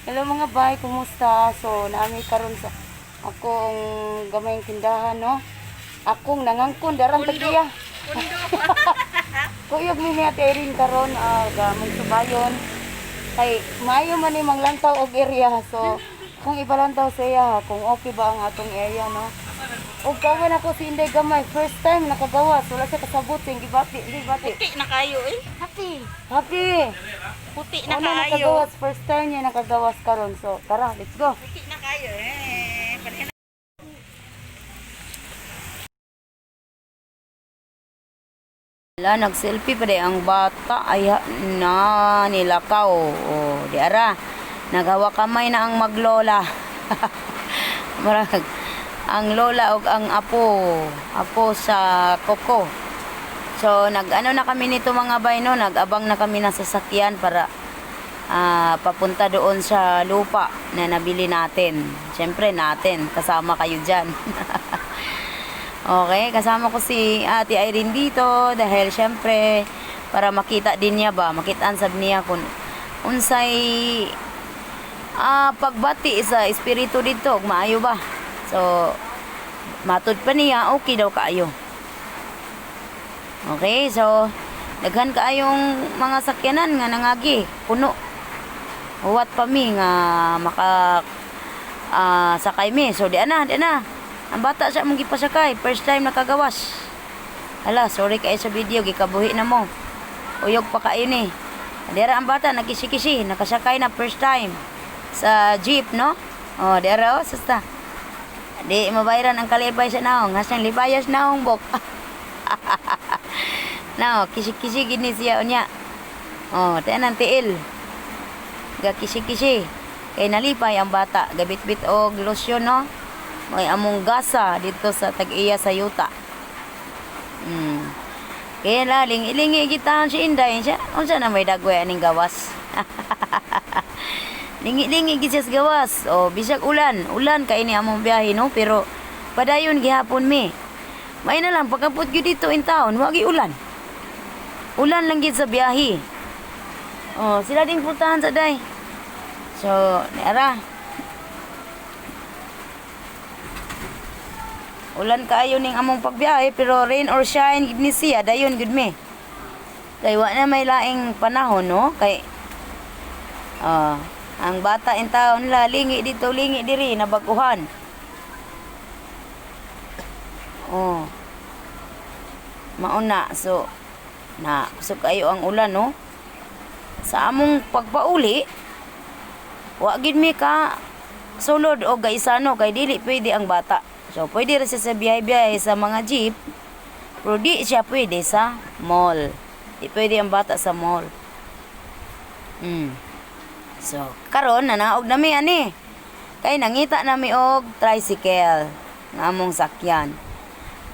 Hello mga bay, kumusta? So, naami karon sa akong gamayng tindahan, no? Akong nangangkon darang tagiya. Pundo. Kuyog mi niya terin karon gamay subayon. Kay mayo man ni manglantaw og area. So, kung ibalantaw sa iya, kung okay ba ang atong area, no? Og kawan ako si Inday gamay, first time nakagawas, wala siya kasabot yung gibati. Puti na kayo eh. Happy. Puti na Una kayo. nakagawas, first time niya nakagawas karon. So, tara, let's go. Puti na kayo eh. Pareha na. Wala, nag-selfie pa ang bata. Ay, na, nilakaw. O, di ara. Naghawa kamay na ang maglola. Marag, ang lola o ang apo sa koko. So, nag-ano na kami nito mga bay, no? Nag-abang na kami ng sasakyan para papunta doon sa lupa na nabili natin. Siyempre natin, kasama kayo dyan. Okay, kasama ko si Ate Irene dito dahil siyempre para makita din niya ba, makitaan sab niya kung unsay pagbati sa espiritu dito, ug maayo ba. So, matud pa niya, okay daw kaayo. Okay, so daghan kaayong mga sakyanan nga nangagi, puno. Huwat pa mi nga maka sakay mi. So, di na. Ang bata siya mong gipasakay. First time nakagawas. Hala, sorry kayo sa video. Gikabuhi na mo. Uyog pa kayo ni. Dera ang bata, nakisi-kisi. Nakasakay na first time. Sa jeep, no? O, dera o, sasta. Di, mabayaran ang kalibay sa naong. Hasang libayas naong bok. No, kisi-kisi gini siya o niya. O, tayo ng tiil. Kisi-kisi. Kay nalipay ang bata. Gabit-bit o losyon, no? May among gasa dito sa tag-iya sa yuta. Kaya laling ilingi kita si Inday siya. Unsa na may dagway aning gawas. Lingi-lingi gid sa gawas. O bisag ulan kay ni among biyahe no, pero padayon gihapon mi. May na lang pagkapot gyud dito in town, wagi ulan. Ulan lang gid sa biyahe. O sila ding putahan sa day. So, niara. Ulan kaayo ning among pagbiyahe pero rain or shine gid ni siya dayon gud mi. Kay wa na may laing panahon no kay ang bata in taon la lingi dito lingi diri nabaguhan. Oh. Mauna so na kusog kayo ang ulan no. Sa among pagpauli wa gid mi ka sulod o gaisano kay dili pwede ang bata. So, pwede rin siya sa biyahe-biyahe sa mga jeep. Pero di siya pwede sa mall. Di pwede ang bata sa mall. So, karon nanaog nami ani. Kay nangita nami og tricycle. Nga among sakyan.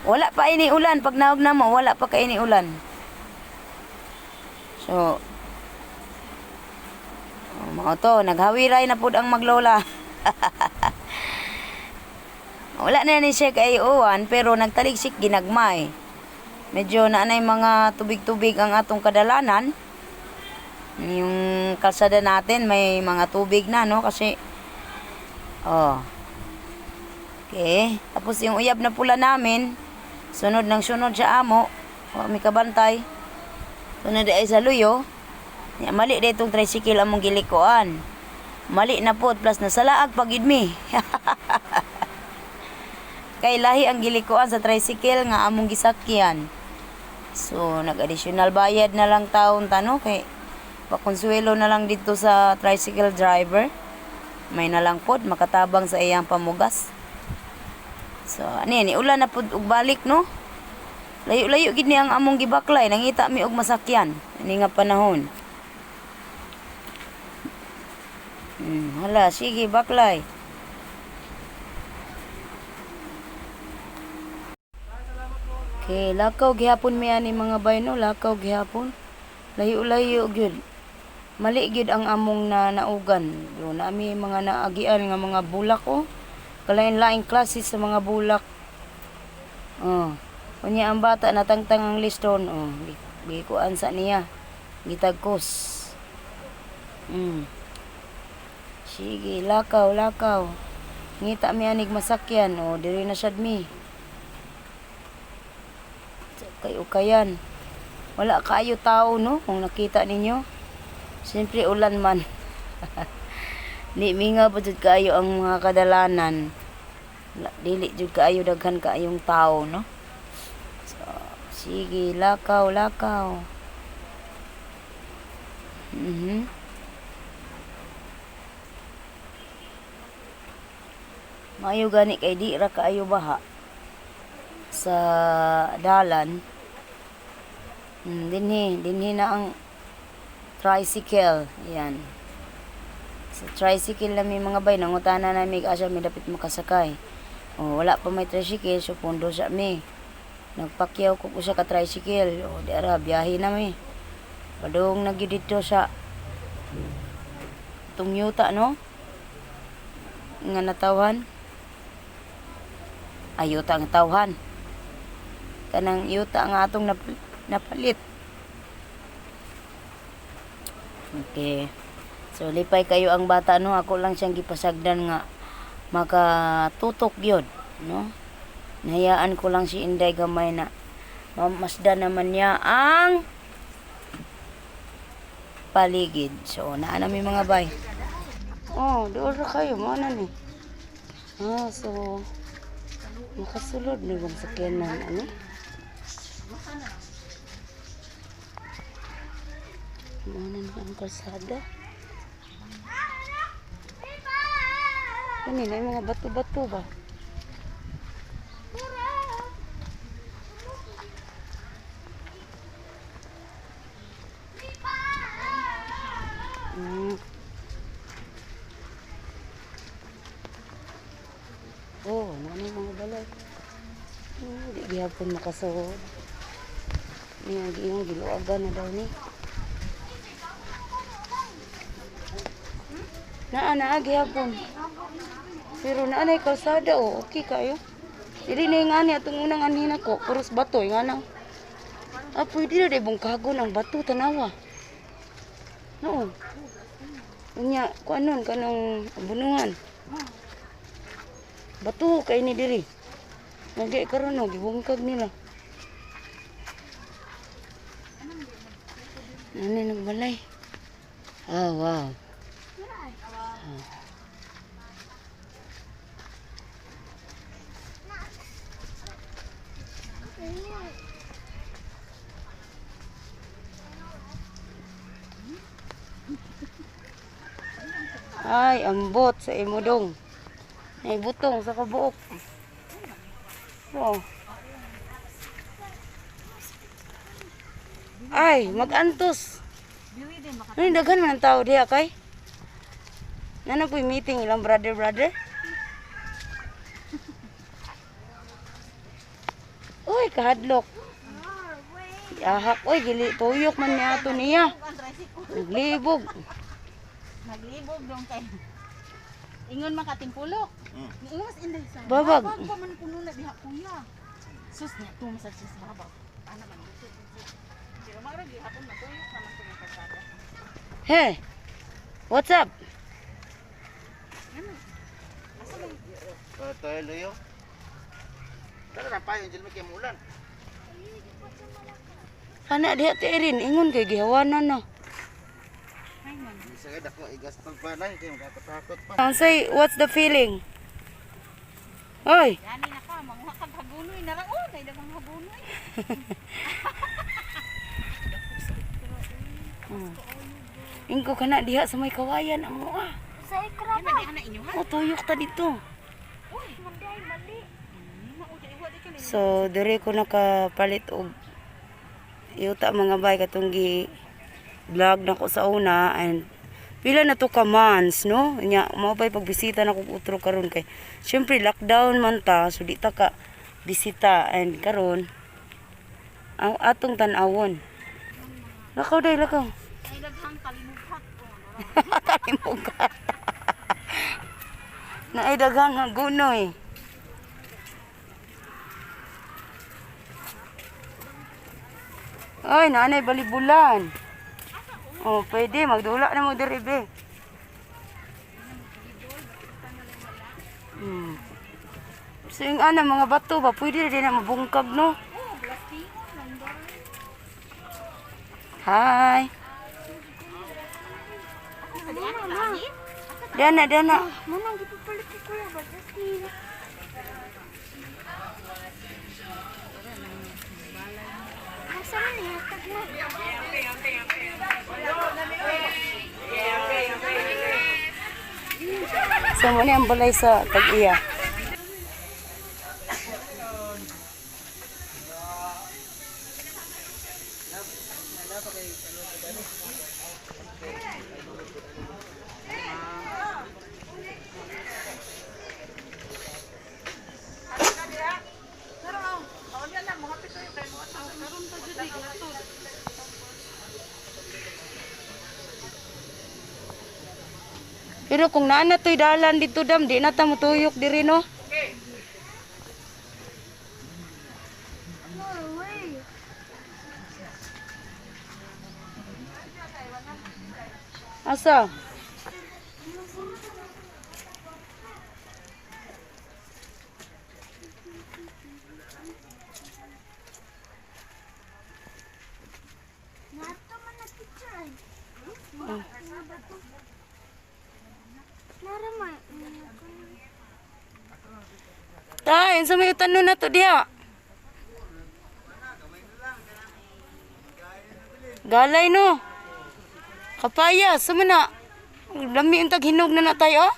Wala pa ini ulan. Pag naog na mo, wala pa ka ini ulan. So, mao to. Naghawiray na pud ang maglola. Wala na ni siya kay uwan pero nagtaligsik ginagmay. Medyo naanay mga tubig-tubig ang atong kadalanan. Yung kalsada natin may mga tubig na no kasi okay. Tapos yung uyab na pula namin sunod ng sunod sa amo. May kabantay. Sunod ay sa luyo. Mali na itong tricycle among gilikoan. Mali na po plus nasalaag pagid mi. Kay lahi ang gilikuan sa tricycle nga among gisakyan. So, nag-additional bayad na lang taon tano kay pakonsuelo na lang dito sa tricycle driver. May na lang pod makatabang sa iyang pamugas. So, ani ulan na pod og balik no. Layo-layo gid ni ang among gibaklay nangita mi og masakyan ani nga panahon. Hala, sige baklay. Okay, lakaw gihapon mi ani mga bayno, lakaw gihapon. Layo-layo gyud. Mali gyud ang among naugan. Yo na mi mga naagian nga mga bulak oh. Kalain-laing klase sa mga bulak. Unya ang bata natangtang ang liston oh. Gikuan sa niya. Gitagkos. Sige, lakaw, lakaw. Ngita mi anig masakyan. O, diri na siya mi. So, kayo-kayan. Wala kayo tao, no? Kung nakita ninyo. Siyempre, ulan man. Di minga po jud kayo ang mga kadalanan. Dili jud kayo daghan kaayong tao, no? So, sige, lakaw, lakaw. Maayo gani kay di ra kaayo baha sa dalan. Dinhi na ang tricycle. Yan. Sa tricycle na may mga bay, nangutana na may asya may dapit makasakay. O, wala pa may tricycle, so pundo siya may. Nagpakyaw ko siya ka tricycle. O, di ara, biyahe na may. Padung nagyo dito sa itong yuta, no? Nga natawhan. Ay, yuta ang tawhan. Kanang yuta nga atong napalit. Okay. So, lipay kayo ang bata, no? Ako lang siyang gipasagdan nga makatutok yun, no? Nahayaan ko lang si Inday gamay na mamasda naman niya ang paligid. So, naana may mga bay. Oh, doon ra kayo. Maana ni. So, makasulod na bang sakyanan, ano? Maana na ang kalsada. Ano na yung mga bato-bato ba? Oh, ano yung mga balay? Hindi gihapon makasahod. Yung giluagan na daw ni. Naa gihapon. Pero naanay kalsada, oh, okay kayo. Dili na yung ani atong unang anhin ako, puros bato, yung anang. Pwede na dahil bungkago ng bato, tanawa. No. Unya, kuanon, kanang bunungan. Bato, kay ni diri. Nagay karon no, gibungkag nila. Nani nagbalay. Wow. Ay, ambot sa imodong. Ay, butong sa kabuok. Oh. Ay, mag-antos. Ano daghan man ang tao diha kay? Nana po'y meeting ilang brother. Uy, kahadlok. Ahak, uy, gili tuyok man niya ato niya. Naglibog. Naglibog dong kay. Ingon makatimpulok. Ingon mas inday sa. Babag. Babag pa man puno na diha kuya. Sus niya tumasad siya sa babag. Ana man dito. Pero magragi hapon matuyok naman sa mga kasada. Hey, what's up? Tayo Leo. Tara na pa yung jilmi kay mulan. Kana diha ti Erin, ingon kay gihawanan na. Sige dako igastong pa na kay makatakot pa. Ang say, what's the feeling? Oy, Gani na ka manguha kag habunoy na ra oh, kay dagang habunoy. ingko kana diha sa may kawayan amo Sa ikra ba? Ana inyo ha? Oh, tuyok ta dito. Uy, manday mali. So, dire ko nakapalit og yuta mga bay katong gi vlog na ko sa una and pila na to ka months, no? Nya mao pay pagbisita na kog utro karon kay syempre lockdown man ta, so di ta ka bisita and karon ang atong tan-awon. Lakaw day, lakaw. Ay daghang kalimughat ko. Talimugan. Naay daghang hagunoy. Ay, nanay balibulan. Oh, pwede magdula na mo diri be. So yung mga bato ba, pwede rin na mabungkag, no? Hi. Dana. Manang gipapalit ko kuya ba Jasmine? Asa man niya tagmo? So mo ang balay sa tag-iya. Pero kung naana to'y dalan dito dam, di na ta mutuyok diri no. Asa? Nato man na picture ay. Nara man. Tay, sa may tanong na to diha. Galay no. Kapaya, sumana. Lami ang taghinog na na tayo.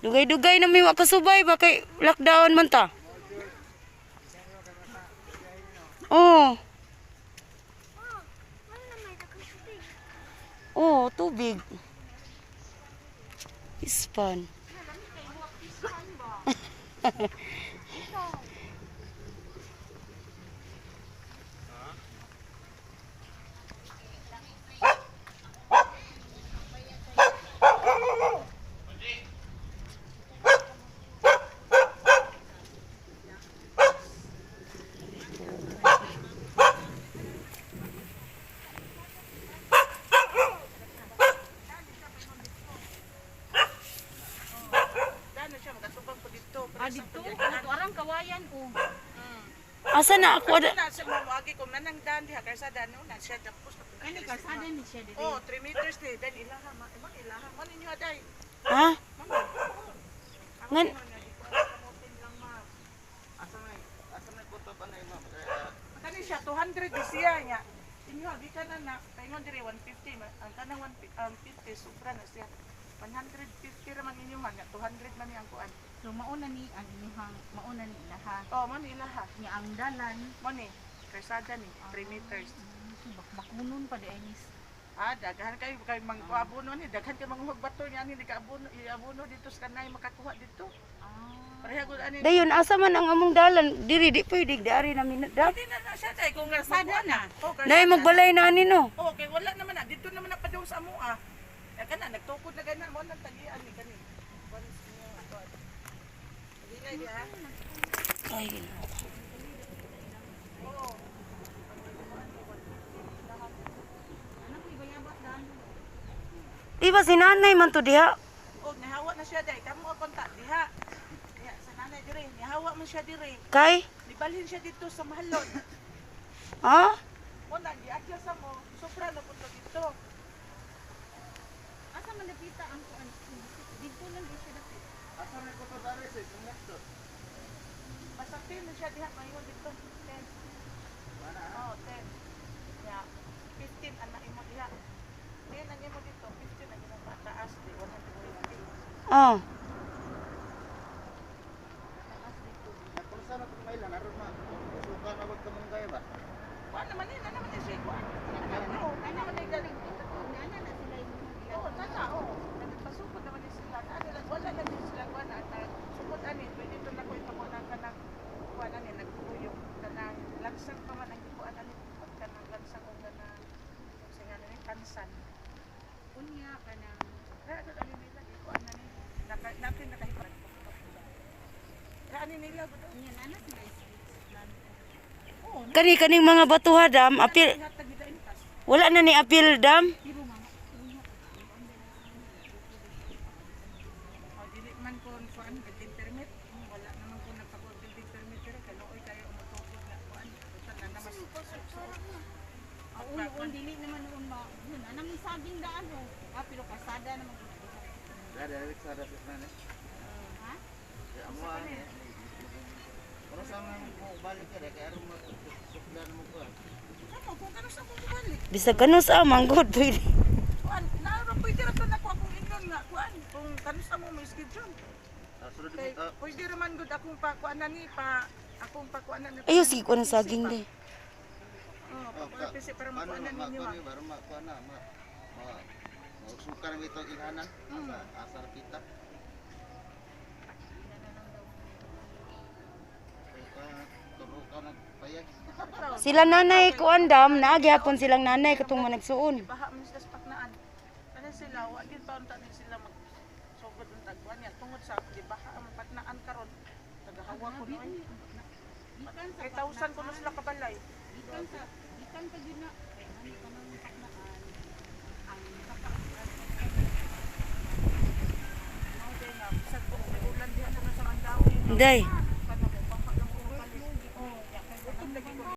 Dugay-dugay na may makasubay ba kay lockdown man ta. Oh. Wala may nakasupig. Oh, tubig. Ispan. Dano siya magasubang po dito. Dito? Ito arang kawayan ko. Asa na ako? Na siya mawagi ko manang dan diha kaysa dano na siya tapos. Ani kalsada ni siya dito. Oh, 3 meters ni dan ilaha ilaha man ninyo aday. Ha? Ngan Asa may kuto pa na imam. Kani siya 200 di siya nya. Inyo di ka na paingon diri 150 ang kanang 150 sobra na siya. 150 raman inyo man 200 man ni ang kuan. So mauna ni ang inyong mauna ni ilaha Oh, man ilaha. ni ang dalan Mo ni kalsada ni 3 meters. bakunon pa di anis. Daghan kayo abono ni daghan kay mga bato niya ni abono iabono dito sa kanay makakuha dito. Pareha gud ani. dayon asa man ang among dalan diri di pwede dari na minada. Di na siya tay kung kalsada na. Oh, Dai magbalay na ani no. Okay, wala naman na dito naman na padung sa amoa. Ya kana nagtukod na gana mo nang tagian ni kani. Once niyo ato. Dili di ha. Ay. Di ba si nanay man to diha? Oh, nihawa na siya day. Kamo ang kontak diha. Ya sa nanay diri, nihawa man siya diri. Kay? Nibalhin siya dito sa mahalon. Ha? Mo na giadya sa mo, sobra na punto dito. Asa man napita ang kuan? Dito lang di siya dapit. Asa may kuto dari sa next. Basta 10 na siya diha ngayon dito. 10. Oh, 10. Ya, 15 anak imo diha. Ngayon ang imo dito, 15 ang imo pataas di 150. Oh. Napulsa na kung mailan aron ma. Suka na wag kamong gaya ba? Kuan naman ni, naman ni siya kuan. Ano, naman ni galing. Ana na sila yung Oo, tata, oo. Nagpasupod naman ni sila. Ano lang, wala na din sila kuan at supod ani, pwede to na ko ito mo nang kanang kuan ani nagpuyok kanang langsang pa man ang kuan ani kanang langsang og kanang singa ni kansan. unya kanang Kaya ito ani nila di kuan ani natin nakahipan. Kaya ani nila gud. unya ana sila streets. Kaning mga batuha dam apil Hatag gid intas. wala na ni apil dam. Pero noon dili naman noon yun anang saging daan oh. Pero kasada naman Dari sa dapat na ni. ha? Ya amo ani. Para sa mo balik ka kay aron mo suklan mo ko. Ano, kung kano sa mo balik. Bisag kano sa manggod pwede. Kuan, naaro pwede ra to nako akong ingon nga kuan. Kung kano sa mo may schedule. Sunod Kay mo pwede ra man gud akong pakuanan ni akong pakuanan ni. Ayo sige ko ng saging di. Oh, pakuanan pisi para makuanan ninyo. Ano ba ma ko na ma suka na ito ilhanan asar kita. Turo ka na payag. Sila nanay ko andam, naagi hapon silang nanay katong managsuon. Baha man sila sa paknaan. Kana sila wa gid taon ta ni sila mag sugod ang tagwan niya tungod sa di baha ang paknaan karon. Tagahawa ko noy. Gikan sa Kay tawsan ko na sila kabalay. gikan ka gyud na kay ano ka nang paknaan ang Mao day nga bisag ko ulan diha na sa Mandawi. Day,